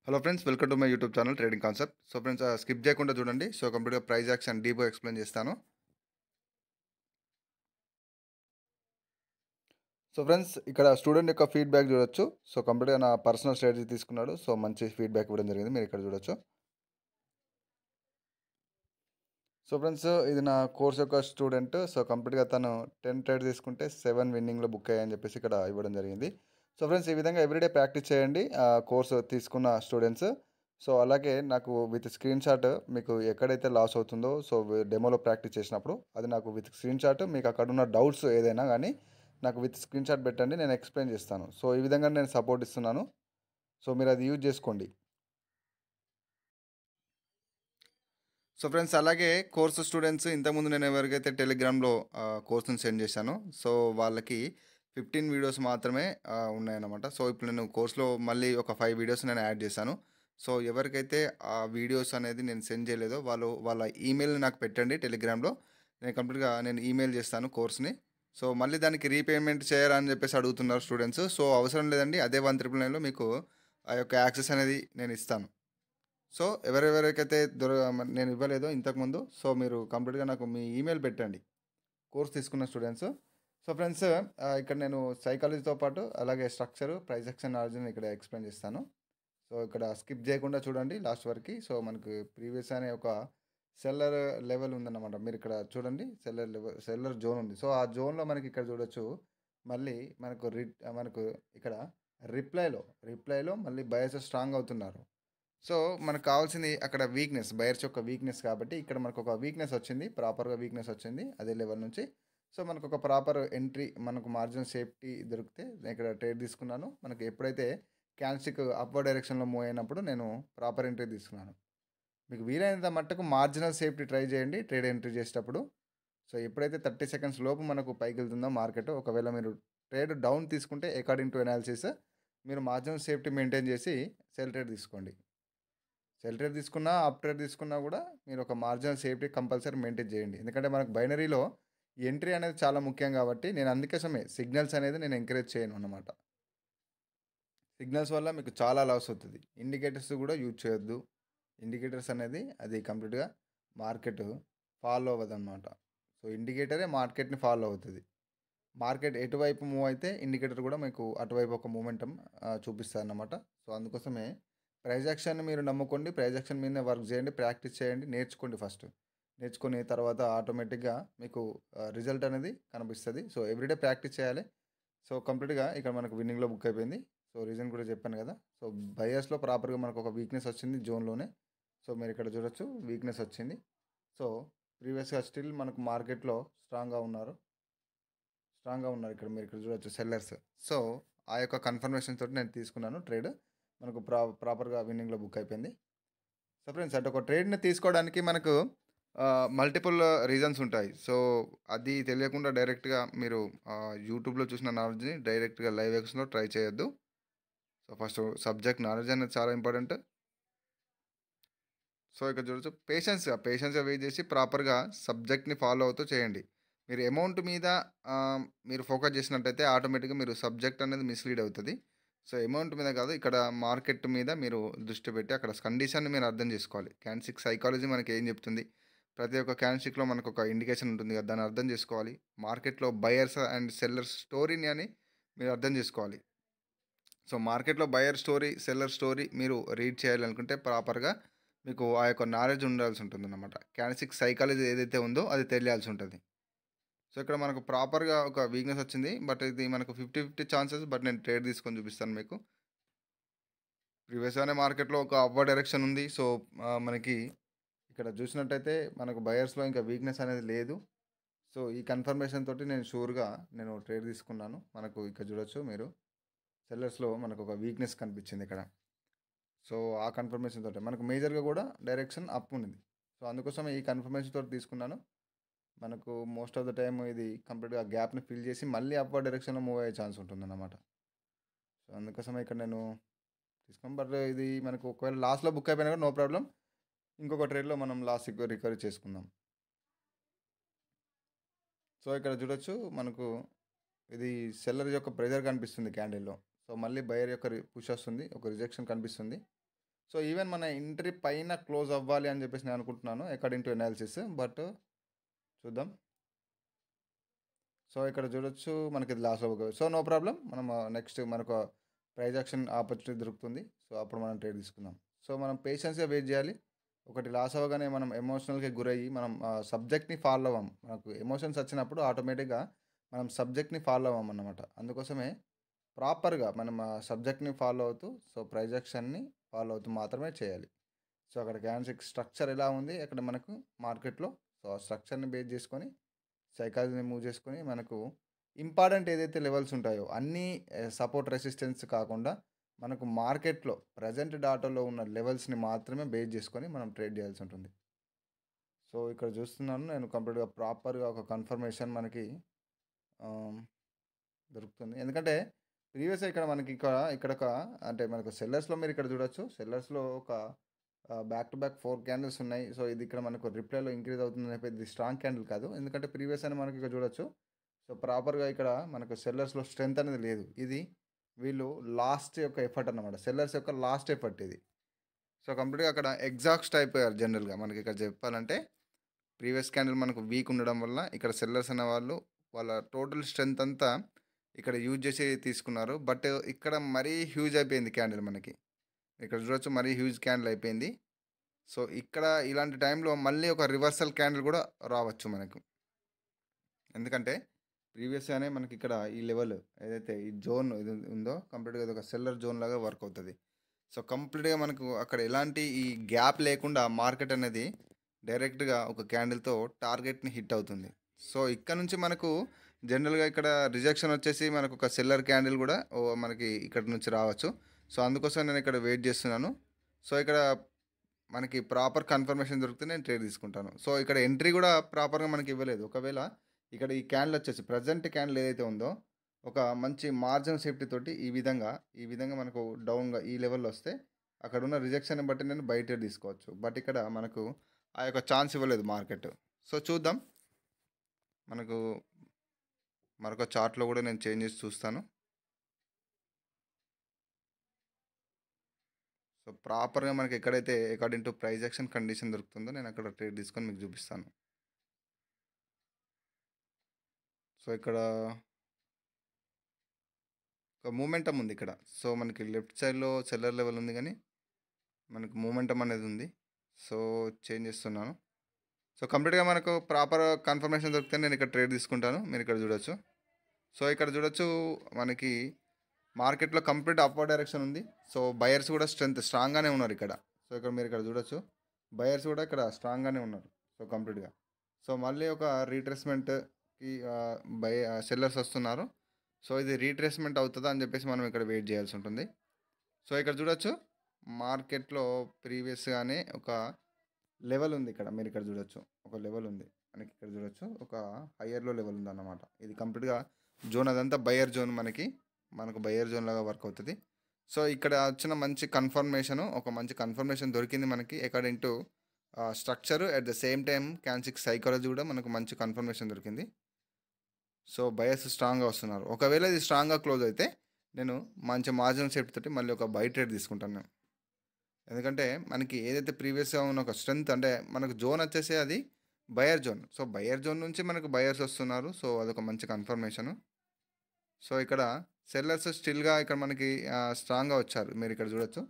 Hello friends, welcome to my YouTube channel trading concept. So friends, skip చేయకుండా చూడండి. So కంప్లీట్గా price action డీప్గా explain చేస్తాను. So friends, ఇక్కడ స్టూడెంట్ యొక్క ఫీడ్బ్యాక్ చూడొచ్చు. సో కంప్లీట్గా నా పర్సనల్ స్ట్రాటజీ తీసుకున్నాడు. సో మంచి ఫీడ్బ్యాక్ ఇవ్వడం జరిగింది, మీరు ఇక్కడ చూడొచ్చు. సో ఫ్రెండ్స్, ఇది నా కోర్స్ యొక్క స్టూడెంట్. సో కంప్లీట్గా తను 10 ట్రేడ్ తీసుకుంటే 7 విన్నింగ్లో బుక్ అయ్యాయని చెప్పేసి ఇక్కడ ఇవ్వడం జరిగింది. సో ఫ్రెండ్స్, ఈ విధంగా ఎవ్రీడే ప్రాక్టీస్ చేయండి కోర్సు తీసుకున్న స్టూడెంట్స్. సో అలాగే నాకు విత్ స్క్రీన్ షాట్ మీకు ఎక్కడైతే లాస్ అవుతుందో, సో డెమోలో ప్రాక్టీస్ చేసినప్పుడు అది నాకు విత్ స్క్రీన్ షాట్, మీకు అక్కడ ఉన్న డౌట్స్ ఏదైనా కానీ నాకు విత్ స్క్రీన్ షాట్ పెట్టండి, నేను ఎక్స్ప్లెయిన్ చేస్తాను. సో ఈ విధంగా నేను సపోర్ట్ ఇస్తున్నాను. సో మీరు అది యూజ్ చేసుకోండి. సో ఫ్రెండ్స్, అలాగే కోర్సు స్టూడెంట్స్ ఇంతకుముందు నేను ఎవరికైతే టెలిగ్రామ్లో కోర్సుని సెండ్ చేశానో, సో వాళ్ళకి 15 వీడియోస్ మాత్రమే ఉన్నాయన్నమాట. సో ఇప్పుడు నేను కోర్సులో మళ్ళీ ఒక 5 వీడియోస్ నేను యాడ్ చేశాను. సో ఎవరికైతే ఆ వీడియోస్ అనేది నేను సెండ్ చేయలేదో వాళ్ళు వాళ్ళ ఈమెయిల్ని నాకు పెట్టండి టెలిగ్రామ్లో. నేను కంప్లీట్గా ఈమెయిల్ చేస్తాను కోర్స్ని. సో మళ్ళీ దానికి రీపేమెంట్ చేయరా అని చెప్పేసి అడుగుతున్నారు స్టూడెంట్స్. సో అవసరం లేదండి, అదే 199లో మీకు ఆ యొక్క యాక్సెస్ అనేది నేను ఇస్తాను. సో ఎవరెవరికైతే నేను ఇవ్వలేదో ఇంతకుముందు, సో మీరు కంప్లీట్గా నాకు మీ ఈమెయిల్ పెట్టండి కోర్స్ తీసుకున్న స్టూడెంట్స్. సో ఫ్రెండ్స్, ఇక్కడ నేను సైకాలజీతో పాటు అలాగే స్ట్రక్చర్, ప్రైస్ యాక్షన్ నాలెడ్జ్ని ఇక్కడ ఎక్స్ప్లెయిన్ చేస్తాను. సో ఇక్కడ స్కిప్ చేయకుండా చూడండి లాస్ట్ వరకు. సో మనకు ప్రీవియస్ అనే ఒక సెల్లర్ లెవెల్ ఉందన్నమాట. మీరు ఇక్కడ చూడండి, సెల్లర్ లెవెల్, సెల్లర్ జోన్ ఉంది. సో ఆ జోన్లో మనకి ఇక్కడ చూడొచ్చు. మళ్ళీ మనకు ఇక్కడ రిప్లైలో మళ్ళీ బయర్స్ స్ట్రాంగ్ అవుతున్నారు. సో మనకు కావాల్సింది అక్కడ వీక్నెస్, బయర్స్ యొక్క వీక్నెస్. కాబట్టి ఇక్కడ మనకు ఒక వీక్నెస్ వచ్చింది, ప్రాపర్గా వీక్నెస్ వచ్చింది అదే లెవెల్ నుంచి. సో మనకు ఒక ప్రాపర్ ఎంట్రీ, మనకు మార్జిన్ సేఫ్టీ దొరికితే నేను ఇక్కడ ట్రేడ్ తీసుకున్నాను. మనకు ఎప్పుడైతే క్యాన్స్టిక్ అప్వర్డ్ డైరెక్షన్లో మూవ్ అయినప్పుడు నేను ప్రాపర్ ఎంట్రీ తీసుకున్నాను. మీకు వీలైనంత మట్టుకు మార్జినల్ సేఫ్టీ ట్రై చేయండి ట్రేడ్ ఎంట్రీ చేసేటప్పుడు. సో ఎప్పుడైతే 30 సెకండ్స్ లోపు మనకు పైకి వెళ్తుందో మార్కెట్, ఒకవేళ మీరు ట్రేడ్ డౌన్ తీసుకుంటే అకార్డింగ్ టు అనాలిసిస్ మీరు మార్జినల్ సేఫ్టీ మెయింటైన్ చేసి సెల్ ట్రేడ్ తీసుకోండి. సెల్ ట్రేడ్ తీసుకున్నా, అప్ ట్రేడ్ తీసుకున్నా కూడా మీరు ఒక మార్జినల్ సేఫ్టీ కంపల్సరీ మెయింటైన్ చేయండి. ఎందుకంటే మనకు బైనరీలో ఎంట్రీ అనేది చాలా ముఖ్యం. కాబట్టి నేను అందుకోసమే సిగ్నల్స్ అనేది నేను ఎంకరేజ్ చేయను అన్నమాట. సిగ్నల్స్ వల్ల మీకు చాలా లాస్ అవుతుంది. ఇండికేటర్స్ కూడా యూజ్ చేయొద్దు. ఇండికేటర్స్ అనేది అది కంప్లీట్గా మార్కెట్ ఫాలో అవ్వదన్నమాట. సో ఇండికేటరే మార్కెట్ని ఫాలో అవుతుంది. మార్కెట్ ఎటువైపు మూవ్ అయితే ఇండికేటర్ కూడా మీకు అటువైపు ఒక మూమెంటం చూపిస్తుంది అన్నమాట. సో అందుకోసమే ప్రైజ్ యాక్షన్ మీరు నమ్ముకోండి, ప్రైజ్ యాక్షన్ మీదనే వర్క్ చేయండి, ప్రాక్టీస్ చేయండి, నేర్చుకోండి ఫస్ట్. నేర్చుకుని తర్వాత ఆటోమేటిక్గా మీకు రిజల్ట్ అనేది కనిపిస్తుంది. సో ఎవ్రీడే ప్రాక్టీస్ చేయాలి. సో కంప్లీట్గా ఇక్కడ మనకు విన్నింగ్లో బుక్ అయిపోయింది. సో రీజన్ కూడా చెప్పాను కదా. సో బయర్స్లో ప్రాపర్గా మనకు ఒక వీక్నెస్ వచ్చింది జోన్లోనే. సో మీరు ఇక్కడ చూడొచ్చు, వీక్నెస్ వచ్చింది. సో ప్రీవియస్గా స్టిల్ మనకు మార్కెట్లో స్ట్రాంగ్గా ఉన్నారు ఇక్కడ మీరు ఇక్కడ చూడొచ్చు సెల్లర్స్. సో ఆ యొక్క కన్ఫర్మేషన్ తోటి నేను తీసుకున్నాను ట్రేడ్. మనకు ప్రాపర్గా విన్నింగ్లో బుక్ అయిపోయింది. సో ఫ్రెండ్స్, అంటే ఒక ట్రేడ్ని తీసుకోవడానికి మనకు మల్టిపుల్ రీజన్స్ ఉంటాయి. సో అది తెలియకుండా డైరెక్ట్గా మీరు యూట్యూబ్లో చూసిన నాలెడ్జ్ని డైరెక్ట్గా లైవ్ ఎక్స్లో ట్రై చేయొద్దు. సో ఫస్ట్ సబ్జెక్ట్ నాలెడ్జ్ అనేది చాలా ఇంపార్టెంట్. సో ఇక్కడ చూడొచ్చు, పేషెన్స్గా వెయిట్ చేసి ప్రాపర్గా సబ్జెక్ట్ని ఫాలో అవుతూ చేయండి. మీరు అమౌంట్ మీద మీరు ఫోకస్ చేసినట్టయితే ఆటోమేటిక్గా మీరు సబ్జెక్ట్ అనేది మిస్లీడ్ అవుతుంది. సో అమౌంట్ మీద కాదు, ఇక్కడ మార్కెట్ మీద మీరు దృష్టి పెట్టి అక్కడ కండిషన్ని మీరు అర్థం చేసుకోవాలి. క్యాన్స్టిక్ సైకాలజీ మనకి ఏం చెప్తుంది, ప్రతి ఒక్క క్యాన్స్టిక్లో మనకు ఒక ఇండికేషన్ ఉంటుంది కదా, దాన్ని అర్థం చేసుకోవాలి. మార్కెట్లో బయర్స్ అండ్ సెల్లర్స్ స్టోరీని అని మీరు అర్థం చేసుకోవాలి. సో మార్కెట్లో బయర్ స్టోరీ, సెల్లర్ స్టోరీ మీరు రీడ్ చేయాలనుకుంటే ప్రాపర్గా మీకు ఆ యొక్క నాలెడ్జ్ ఉండాల్సి ఉంటుంది అన్నమాట. క్యాన్స్టిక్ సైకాలజీ ఏదైతే ఉందో అది తెలియాల్సి ఉంటుంది. సో ఇక్కడ మనకు ప్రాపర్గా ఒక వీక్నెస్ వచ్చింది, బట్ ఇది మనకు 50-50 ఛాన్సెస్. బట్ నేను ట్రేడ్ తీసుకొని చూపిస్తాను మీకు. ప్రీవియస్గానే మార్కెట్లో ఒక అప్వర్డ్ డైరెక్షన్ ఉంది. సో మనకి ఇక్కడ చూసినట్టయితే మనకు బయర్స్లో ఇంకా వీక్నెస్ అనేది లేదు. సో ఈ కన్ఫర్మేషన్ తోటి నేను షూర్గా ట్రేడ్ తీసుకున్నాను. మనకు ఇక్కడ చూడొచ్చు మీరు, సెల్లర్స్లో మనకు ఒక వీక్నెస్ కనిపించింది ఇక్కడ. సో ఆ కన్ఫర్మేషన్ తోటి మనకు మేజర్గా కూడా డైరెక్షన్ అప్ ఉంది. సో అందుకోసం ఈ కన్ఫర్మేషన్ తోటి తీసుకున్నాను. మనకు మోస్ట్ ఆఫ్ ద టైం ఇది కంప్లీట్గా గ్యాప్ని ఫిల్ చేసి మళ్ళీ అప్వర్డ్ డైరెక్షన్లో మూవ్ అయ్యే ఛాన్స్ ఉంటుందన్నమాట. సో అందుకోసమే ఇక్కడ నేను తీసుకున్నాను. బట్ ఇది మనకు ఒకవేళ లాస్ట్లో బుక్ అయిపోయినా కూడా నో ప్రాబ్లం, ఇంకొక ట్రేడ్లో మనం లాస్ట్ రికవరీ చేసుకుందాం. సో ఇక్కడ చూడొచ్చు, మనకు ఇది సెల్లర్ యొక్క ప్రెజర్ కనిపిస్తుంది క్యాండిల్లో. సో మళ్ళీ బయర్ యొక్క పుష్ వస్తుంది, ఒక రిజెక్షన్ కనిపిస్తుంది. సో ఈవెన్ మన ఎంట్రీ పైన క్లోజ్ అవ్వాలి అని చెప్పేసి నేను అనుకుంటున్నాను అకార్డింగ్ టు ఎనాలిసిస్. బట్ చూద్దాం. సో ఇక్కడ చూడొచ్చు మనకి ఇది లాస్ అవ్వదు. So no problem. మనం నెక్స్ట్ మనకు ప్రైజ్ యాక్షన్ ఆపర్చునిటీ దొరుకుతుంది. సో అప్పుడు మనం ట్రేడ్ తీసుకుందాం. సో మనం పేషెన్స్గా వెయిట్ చేయాలి. ఒకటి లాస్ అవ్వగానే మనం ఎమోషనల్గా గురయ్యి మనం సబ్జెక్ట్ని ఫాలో అవ్వం. మనకు ఎమోషన్స్ వచ్చినప్పుడు ఆటోమేటిక్గా మనం సబ్జెక్ట్ని ఫాలో అవ్వం అన్నమాట. అందుకోసమే ప్రాపర్గా మనం ఆ సబ్జెక్ట్ని ఫాలో అవుతూ సో ప్రైజ్ యాక్షన్ని ఫాలో అవుతూ మాత్రమే చేయాలి. సో అక్కడ క్యాండిల్ స్ట్రక్చర్ ఎలా ఉంది అక్కడ మనకు మార్కెట్లో, సో ఆ స్ట్రక్చర్ని బేస్ చేసుకొని సైకాలజీని మూవ్ చేసుకొని మనకు ఇంపార్టెంట్ ఏదైతే లెవెల్స్ ఉంటాయో అన్నీ సపోర్ట్ రెసిస్టెన్స్ కాకుండా మనకు మార్కెట్లో ప్రజెంట్ డాటాలో ఉన్న లెవెల్స్ని మాత్రమే బేస్ చేసుకొని మనం ట్రేడ్ చేయాల్సి ఉంటుంది. సో ఇక్కడ చూస్తున్నాను నేను కంప్లీట్గా ప్రాపర్గా ఒక కన్ఫర్మేషన్ మనకి దొరుకుతుంది. ఎందుకంటే ప్రీవియస్ ఇక్కడ మనకి ఇక్కడ ఒక అంటే మనకు సెల్లర్స్లో మీరు ఇక్కడ చూడొచ్చు. సెల్లర్స్లో ఒక బ్యాక్ టు బ్యాక్ 4 క్యాండిల్స్ ఉన్నాయి. సో ఇది ఇక్కడ మనకు రిప్లైలో ఇంక్రీజ్ అవుతుంది అని ఇది స్ట్రాంగ్ క్యాండిల్ కాదు. ఎందుకంటే ప్రీవియస్ అని మనకి ఇక్కడ చూడొచ్చు. సో ప్రాపర్గా ఇక్కడ మనకు సెల్లర్స్లో స్ట్రెంత్ అనేది లేదు. ఇది వీళ్ళు లాస్ట్ యొక్క ఎఫర్ట్ అనమాట. సెల్లర్స్ యొక్క లాస్ట్ ఎఫర్ట్ ఇది. సో కంప్లీట్గా అక్కడ ఎగ్జాక్ట్ అయిపోయారు జనరల్గా మనకి ఇక్కడ చెప్పాలంటే. ప్రీవియస్ క్యాండిల్ మనకు వీక్ ఉండడం వల్ల ఇక్కడ సెల్లర్స్ అనే వాళ్ళు వాళ్ళ టోటల్ స్ట్రెంత్ అంతా ఇక్కడ యూజ్ చేసి తీసుకున్నారు. బట్ ఇక్కడ మరీ హ్యూజ్ అయిపోయింది క్యాండిల్ మనకి. ఇక్కడ చూడొచ్చు మరీ హ్యూజ్ క్యాండిల్ అయిపోయింది. సో ఇక్కడ ఇలాంటి టైంలో మళ్ళీ ఒక రివర్సల్ క్యాండిల్ కూడా రావచ్చు మనకు. ఎందుకంటే ప్రీవియస్గానే మనకి ఇక్కడ ఈ లెవెల్ ఏదైతే ఈ జోన్ ఇది ఉందో కంప్లీట్గా ఇది ఒక సెల్లర్ జోన్ లాగా వర్క్ అవుతుంది. సో కంప్లీట్గా మనకు అక్కడ ఎలాంటి ఈ గ్యాప్ లేకుండా మార్కెట్ అనేది డైరెక్ట్గా ఒక క్యాండిల్తో టార్గెట్ని హిట్ అవుతుంది. సో ఇక్కడ నుంచి మనకు జనరల్గా ఇక్కడ రిజెక్షన్ వచ్చేసి మనకు ఒక సెల్లర్ క్యాండిల్ కూడా మనకి ఇక్కడ నుంచి రావచ్చు. సో అందుకోసం నేను ఇక్కడ వెయిట్ చేస్తున్నాను. సో ఇక్కడ మనకి ప్రాపర్ కన్ఫర్మేషన్ దొరికితే నేను ట్రేడ్ తీసుకుంటాను. సో ఇక్కడ ఎంట్రీ కూడా ప్రాపర్గా మనకి ఇవ్వలేదు. ఒకవేళ ఇక్కడ ఈ క్యాండిల్ వచ్చేసి ప్రజెంట్ క్యాండిల్ ఏదైతే ఉందో ఒక మంచి మార్జిన్ సేఫ్టీ తోటి ఈ విధంగా మనకు డౌన్గా ఈ లెవెల్లో వస్తే అక్కడ ఉన్న రిజెక్షన్ బట్టి నేను బై ట్రేడ్ తీసుకోవచ్చు. బట్ ఇక్కడ మనకు ఆ యొక్క ఛాన్స్ ఇవ్వలేదు మార్కెట్. సో చూద్దాం. మనకు మరొక చార్ట్లో కూడా నేను చేంజ్ చేసి చూస్తాను. సో ప్రాపర్గా మనకి ఎక్కడైతే according to price action condition దొరుకుతుందో నేను అక్కడ ట్రేడ్ తీసుకొని మీకు చూపిస్తాను. సో ఇక్కడ ఒక మూమెంటం ఉంది ఇక్కడ. సో మనకి లెఫ్ట్ సైడ్లో సెల్లర్ లెవెల్ ఉంది కానీ మనకు మూమెంటం అనేది ఉంది. సో చేంజ్ చేస్తున్నాను. సో కంప్లీట్గా మనకు ప్రాపర్ కన్ఫర్మేషన్ దొరికితే నేను ఇక్కడ ట్రేడ్ తీసుకుంటాను. మీరు ఇక్కడ చూడొచ్చు. సో ఇక్కడ చూడొచ్చు మనకి మార్కెట్లో కంప్లీట్ అప్వర్డ్ డైరెక్షన్ ఉంది. సో బయర్స్ కూడా స్ట్రాంగ్గానే ఉన్నారు ఇక్కడ. సో ఇక్కడ మీరు ఇక్కడ చూడొచ్చు బయర్స్ కూడా ఇక్కడ స్ట్రాంగ్గానే ఉన్నారు. సో కంప్లీట్గా సో మళ్ళీ ఒక రీట్రేస్మెంట్కి సెల్లర్స్ వస్తున్నారు. సో ఇది రీట్రేస్మెంట్ అవుతుందా అని చెప్పేసి మనం ఇక్కడ వెయిట్ చేయాల్సి ఉంటుంది. సో ఇక్కడ చూడొచ్చు మార్కెట్లో ప్రీవియస్గానే ఒక లెవెల్ ఉంది ఇక్కడ. మీరు ఇక్కడ చూడొచ్చు ఒక లెవెల్ ఉంది మనకి. ఇక్కడ చూడొచ్చు ఒక హయ్యర్లో లెవెల్ ఉంది అన్నమాట. ఇది కంప్లీట్గా జోన్ అదంతా బయర్ జోన్ మనకు బయర్ జోన్ లాగా వర్క్ అవుతుంది. సో ఇక్కడ వచ్చిన ఒక మంచి కన్ఫర్మేషన్ దొరికింది మనకి according to structure. At the same time candle psychology కూడా మనకు మంచి కన్ఫర్మేషన్ దొరికింది. సో బయర్స్ స్ట్రాంగ్గా వస్తున్నారు. ఒకవేళ ఇది స్ట్రాంగ్గా క్లోజ్ అయితే నేను మంచి మార్జిన్ సేఫ్టీ తోటి మళ్ళీ ఒక బై ట్రేడ్ తీసుకుంటాను నేను. ఎందుకంటే మనకి ఏదైతే ప్రీవియస్గా ఉన్న ఒక స్ట్రెంత్ అంటే మనకు జోన్ వచ్చేసి అది buyer zone. So buyer zone నుంచి మనకు బయర్స్ వస్తున్నారు. సో అదొక మంచి కన్ఫర్మేషను. సో ఇక్కడ సెల్లర్స్ స్టిల్గా ఇక్కడ మనకి స్ట్రాంగ్గా వచ్చారు. మీరు ఇక్కడ చూడొచ్చు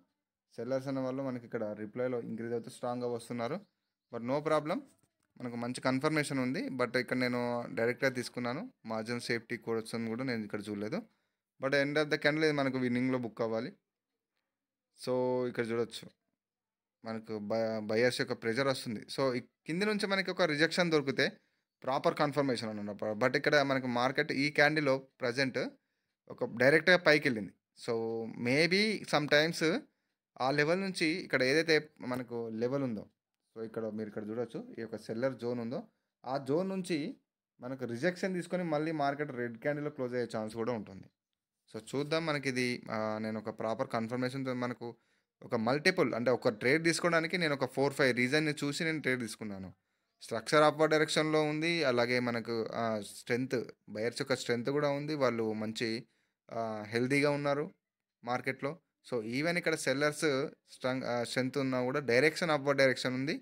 సెల్లర్స్ అనే వాళ్ళు మనకి ఇక్కడ రిప్లైలో ఇంక్రీజ్ అవుతూ స్ట్రాంగ్గా వస్తున్నారు. బట్ నో ప్రాబ్లం, మనకు మంచి కన్ఫర్మేషన్ ఉంది. బట్ ఇక్కడ నేను డైరెక్ట్గా తీసుకున్నాను. మార్జిన్ సేఫ్టీ కోడ్స్ కూడా నేను ఇక్కడ చూడలేదు. But end of the candle ఇది మనకు విన్నింగ్లో బుక్ అవ్వాలి. సో ఇక్కడ చూడొచ్చు మనకు బయర్స్ యొక్క ప్రెజర్ వస్తుంది. సో కింది నుంచి మనకి ఒక రిజెక్షన్ దొరికితే ప్రాపర్ కన్ఫర్మేషన్ అన్నమాట. బట్ ఇక్కడ మనకు మార్కెట్ ఈ క్యాండిల్లో ప్రజెంట్ ఒక డైరెక్ట్గా పైకి వెళ్ళింది. సో మేబీ సమ్ టైమ్స్ ఆ లెవెల్ నుంచి ఇక్కడ ఏదైతే మనకు లెవెల్ ఉందో, సో ఇక్కడ మీరు ఇక్కడ చూడొచ్చు ఈ యొక్క సెల్లర్ జోన్ ఉందో ఆ జోన్ నుంచి మనకు రిజెక్షన్ తీసుకొని మళ్ళీ మార్కెట్ రెడ్ క్యాండిల్లో క్లోజ్ అయ్యే ఛాన్స్ కూడా ఉంటుంది. సో చూద్దాం. మనకి ఇది నేను ఒక ప్రాపర్ కన్ఫర్మేషన్తో మనకు ఒక మల్టిపుల్ అంటే ఒక ట్రేడ్ తీసుకోవడానికి నేను ఒక 4-5 రీజన్ని చూసి నేను ట్రేడ్ తీసుకున్నాను. స్ట్రక్చర్ అప్వర్డ్ డైరెక్షన్లో ఉంది. అలాగే మనకు స్ట్రెంత్ బయర్స్ యొక్క స్ట్రెంత్ కూడా ఉంది. వాళ్ళు మంచి హెల్తీగా ఉన్నారు మార్కెట్లో. సో ఈవెన్ ఇక్కడ సెల్లర్స్ స్ట్రెంత్ ఉన్నా కూడా డైరెక్షన్ అప్వర్డ్ డైరెక్షన్ ఉంది.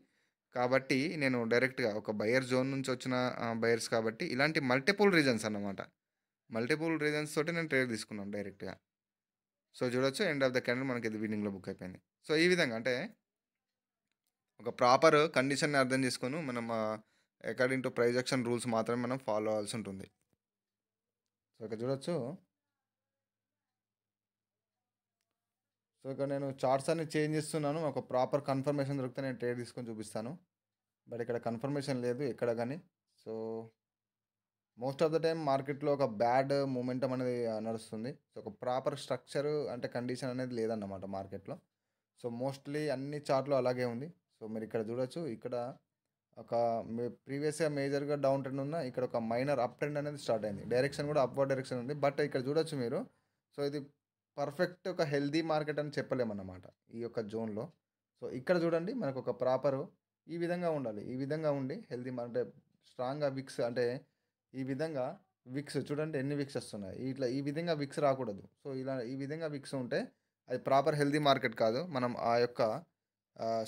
కాబట్టి నేను డైరెక్ట్‌గా ఒక బయర్ జోన్ నుంచి వచ్చిన బయర్స్ కాబట్టి ఇలాంటి మల్టిపుల్ రీజన్స్ అన్నమాట. మల్టిపుల్ రీజన్స్ తోటి నేను ట్రేడ్ తీసుకున్నాను డైరెక్ట్‌గా. సో చూడొచ్చు ఎండ్ ఆఫ్ ద క్యాండిల్ మనకి ఇది విన్నింగ్‌లో బుక్ అయిపోయింది. సో ఈ విధంగా అంటే ఒక ప్రాపర్ కండిషన్‌ని అర్థం చేసుకొని మనం according to price action rules మాత్రమే మనం ఫాలో అవ్వాల్సి ఉంటుంది. సో ఇక్కడ చూడొచ్చు. సో ఇక్కడ నేను చార్ట్స్ అన్ని చేంజ్ చేస్తున్నాను. ఒక ప్రాపర్ కన్ఫర్మేషన్ దొరికితే నేను ట్రేడ్ తీసుకొని చూపిస్తాను. బట్ ఇక్కడ కన్ఫర్మేషన్ లేదు ఎక్కడ గాని. So most of the time మార్కెట్‌లో ఒక బ్యాడ్ మొమెంటమ్ అనేది నడుస్తుంది. సో ఒక ప్రాపర్ స్ట్రక్చర్ అంటే కండిషన్ అనేది లేదన్నమాట మార్కెట్‌లో. సో మోస్ట్‌లీ అన్ని చార్ట్‌లో అలాగే ఉంది. సో మీరు ఇక్కడ చూడొచ్చు. ఇక్కడ ఒక ప్రీవియస్‌గా మేజర్‌గా డౌన్ ట్రెండ్ ఉన్న ఇక్కడ ఒక మైనర్ అప్ ట్రెండ్ అనేది స్టార్ట్ అయింది. డైరెక్షన్ కూడా అప్‌వర్డ్ డైరెక్షన్ ఉంది. బట్ ఇక్కడ చూడొచ్చు మీరు. సో ఇది పర్ఫెక్ట్ ఒక హెల్తీ మార్కెట్ అని చెప్పలేమన్నమాట ఈ యొక్క జోన్‌లో. సో ఇక్కడ చూడండి మనకు ఒక ప్రాపర్ ఈ విధంగా ఉండాలి. ఈ విధంగా ఉండి హెల్తీ అంటే స్ట్రాంగ్‌గా విక్స్ అంటే ఈ విధంగా విక్స్ చూడండి ఎన్ని విక్స్ వస్తున్నాయి. ఇట్లా ఈ విధంగా విక్స్ రాకూడదు. సో ఇలా ఈ విధంగా విక్స్ ఉంటే అది ప్రాపర్ హెల్తీ మార్కెట్ కాదు. మనం ఆ యొక్క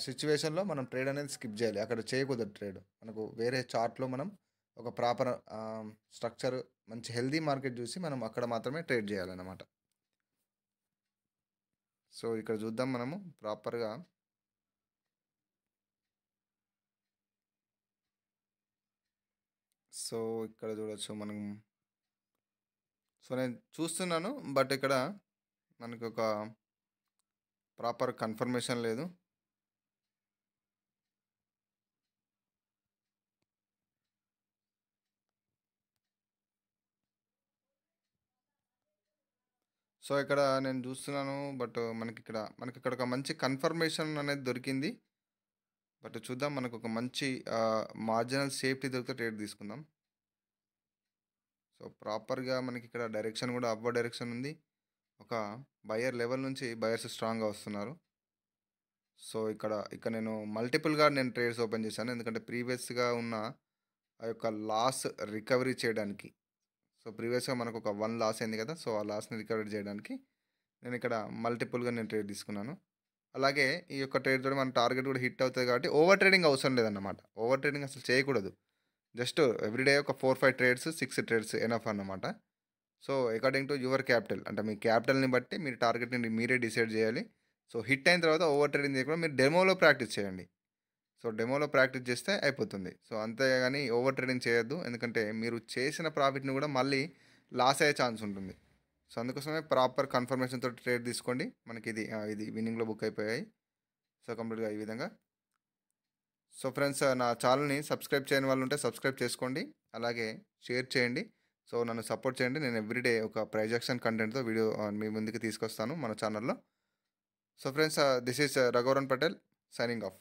సిచ్యువేషన్‌లో మనం ట్రేడ్ అనేది స్కిప్ చేయాలి. అక్కడ చేయకూడదు ట్రేడ్. మనకు వేరే చార్ట్‌లో మనం ఒక ప్రాపర్ స్ట్రక్చర్ మంచి హెల్తీ మార్కెట్ చూసి మనం అక్కడ మాత్రమే ట్రేడ్ చేయాలన్నమాట. సో ఇక్కడ చూద్దాం మనము ప్రాపర్‌గా. సో ఇక్కడ చూడొచ్చు మనం. సో నేను చూస్తున్నాను. బట్ ఇక్కడ మనకొక ప్రాపర్ కన్ఫర్మేషన్ లేదు. సో ఇక్కడ నేను చూస్తున్నాను. బట్ మనకిక్కడ ఒక మంచి కన్ఫర్మేషన్ అనేది దొరికింది. బట్ చూద్దాం మనకొక మంచి మార్జినల్ సేఫ్టీ దొరికితే ట్రేడ్ తీసుకుందాం. సో ప్రాపర్‌గా మనకిక్కడ డైరెక్షన్ కూడా అప్‌వర్డ్ డైరెక్షన్ ఉంది. ఒక బయర్ లెవెల్ నుంచి బయర్స్ స్ట్రాంగ్‌గా వస్తున్నారు. సో ఇక్కడ నేను నేను ట్రేడ్స్ ఓపెన్ చేశాను. ఎందుకంటే ప్రీవియస్‌గా ఉన్న ఆ యొక్క లాస్ రికవరీ చేయడానికి. సో ప్రీవియస్‌గా మనకొక 1 లాస్ అయింది కదా! సో ఆ లాస్‌ని రికవరీ చేయడానికి నేనిక్కడ నేను ట్రేడ్ తీసుకున్నాను. అలాగే ఈ యొక్క ట్రేడ్ తోటి మన టార్గెట్ కూడా హిట్ అవుతది కాబట్టి ఓవర్ ట్రేడింగ్ అవసరం లేదన్నమాట. ఓవర్ ట్రేడింగ్ అసలు చేయకూడదు. జస్ట్ ఎవ్రీడే ఒక 4, 5 ట్రేడ్స్, 6 ట్రేడ్స్ ఎనఫ్ అన్నమాట. So according to your capital అంటే మీ క్యాపిటల్‌ని బట్టి మీరు టార్గెట్‌ని మీరే డిసైడ్ చేయాలి. సో హిట్ అయిన తర్వాత ఓవర్ ట్రేడింగ్ చేయకుండా మీరు డెమోలో ప్రాక్టీస్ చేయండి. సో డెమోలో ప్రాక్టీస్ చేస్తే అయిపోతుంది. సో అంతేగాని ఓవర్ ట్రేడింగ్ చేయొద్దు. ఎందుకంటే మీరు చేసిన ప్రాఫిట్‌ని కూడా మళ్ళీ లాస్ అయ్యే ఛాన్స్ ఉంటుంది. సో అందుకోసమే ప్రాపర్ కన్ఫర్మేషన్ తోటి ట్రేడ్ తీసుకోండి. ఇది విన్నింగ్‌లో బుక్ అయిపోయాయి. సో కంప్లీట్‌గా ఈ విధంగా. సో ఫ్రెండ్స్ నా ఛానల్‌ని సబ్స్క్రైబ్ చేయని వాళ్ళు ఉంటే సబ్స్క్రైబ్ చేసుకోండి. అలాగే షేర్ చేయండి. సో నన్ను సపోర్ట్ చేయండి. నేను ఎవ్రీడే ఒక ప్రైజ్ యాక్షన్ కంటెంట్‌తో వీడియో మీ ముందుకు తీసుకొస్తాను మన ఛానల్‌లో. So friends this is Raghuvaran Patel signing off.